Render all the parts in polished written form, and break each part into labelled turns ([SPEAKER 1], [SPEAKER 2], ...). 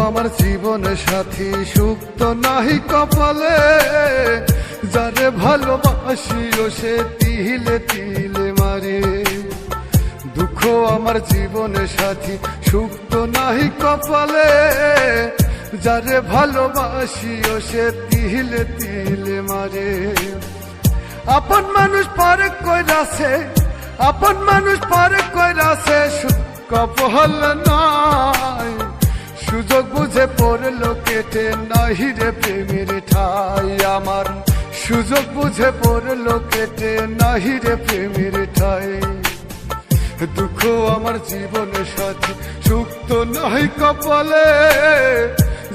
[SPEAKER 1] আমার জীবন সাথী, সুখ তো নাহি কপালে, যারে ভালোবাসিও সে তিলে তিলে মারে। দুঃখ আমার জীবন সাথী, সুখ তো নাহি কপালে, যারে ভালোবাসিও সে তিলে তিলে মারে। আপন মানুষ পারে কইরাছে, আপন মানুষ পারে কইরাছে, কপাল নাই। সুযোগ বুঝে পড়লো কেটে, নাহি রে প্রেমের ঠাই আমার। সুযোগ বুঝে পড়লো কেটে, নাহি রে প্রেমের ঠাই। দুঃখ আমার জীবন সাথী, সুখ তো নাহি কপালে,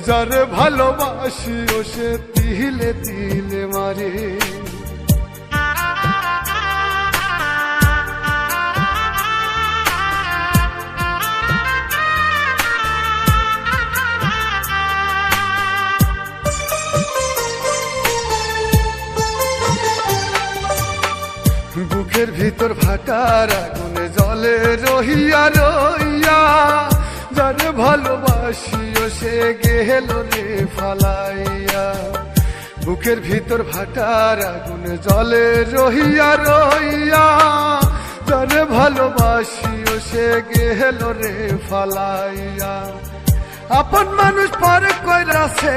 [SPEAKER 1] যারে ভালোবাসিও সে তিলে তিলে মারে। বুকের ভিতর ভাটার আগুনে জলে রহিয়া রইয়া, যারে ভালোবাসিও সে গেল রে ফালাইয়া। বুকের ভিতর ভাটার আগুনে জলে রহিয়া রইয়া, যারে ভালোবাসিও সে গেল রে ফালাইয়া। আপন মানুষ পরে কইরাছে,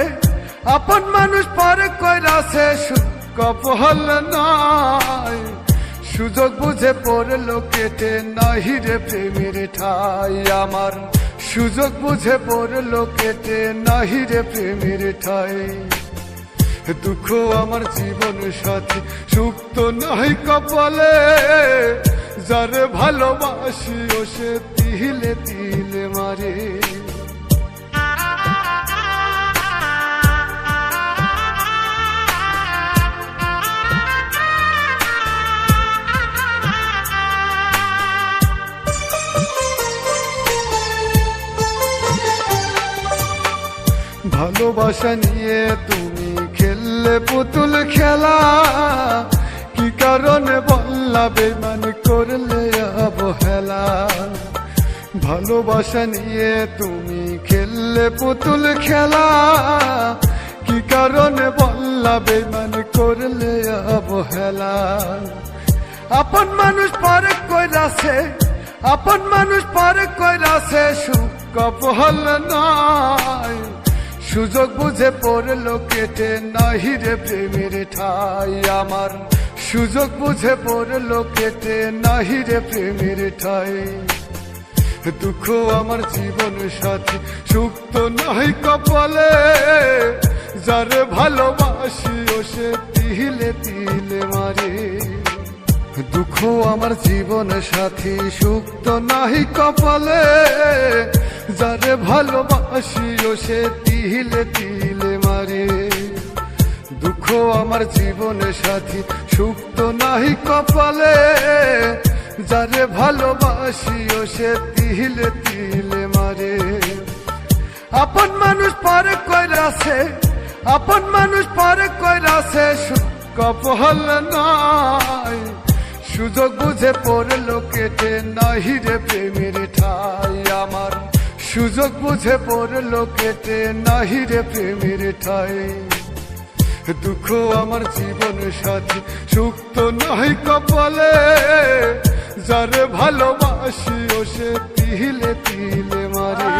[SPEAKER 1] আপন মানুষ পরে কইরাছে, কপাল নাই। সুযোগ বুঝে পড়লো কেটে, নাহি রে প্রেমের ঠাই আমার। সুযোগ বুঝে পড়লো কেটে, নাহি রে প্রেমের ঠাই। দুঃখ আমার জীবন সাথী, সুখ তো নাহি কপালে, যারে ভালোবাসিও সে তিলে তিলে মারে। ভালোবাসা নিয়ে তুমি খেললে পুতুল খেলা, কি কারণে বললা বেমান করলে অবহেলা। ভালোবাসা নিয়ে তুমি খেললে পুতুল খেলা, কি কারণে বললা বেমান করলে অবহেলা। আপন মানুষ পরে কইরাছে, আপন মানুষ পরে কইরাছে, সুখ কপাল নাই। সুযোগ বুঝে পড়লো কেটে, নাহি রে প্রেমের ঠাই আমার। সুযোগ বুঝে পড়লো কেটে, নাহি রে প্রেমের ঠাই। দুঃখ আমার জীবন সাথী, সুখ তো নাহি কপালে, যারে ভালোবাসিও সে তিলে তিলে মারে। দুঃখ আমার জীবন সাথী, সুখ তো নাহি কপালে, যারে ভালোবাসিও সে তিলে তিলে মারে। দুঃখ আমার জীবন সাথী, সুখ তো নাহি কপালে, যারে ভালোবাসিও সে তিলে তিলে মারে। আপন মানুষ পরে কইরাছে, আপন মানুষ পরে কইরাছে, কপাল নাই। সুযোগ বুঝে পড়লো কেটে, নাহি রে প্রেমের ঠাই আমার। সুযোগ বুঝে পড়লো কেটে, নাহি রে প্রেমের ঠাই। দুঃখ আমার জীবন সাথী, সুখ তো নাহি কপালে, যারে ভালোবাসিও সে তিলে তিলে মারে।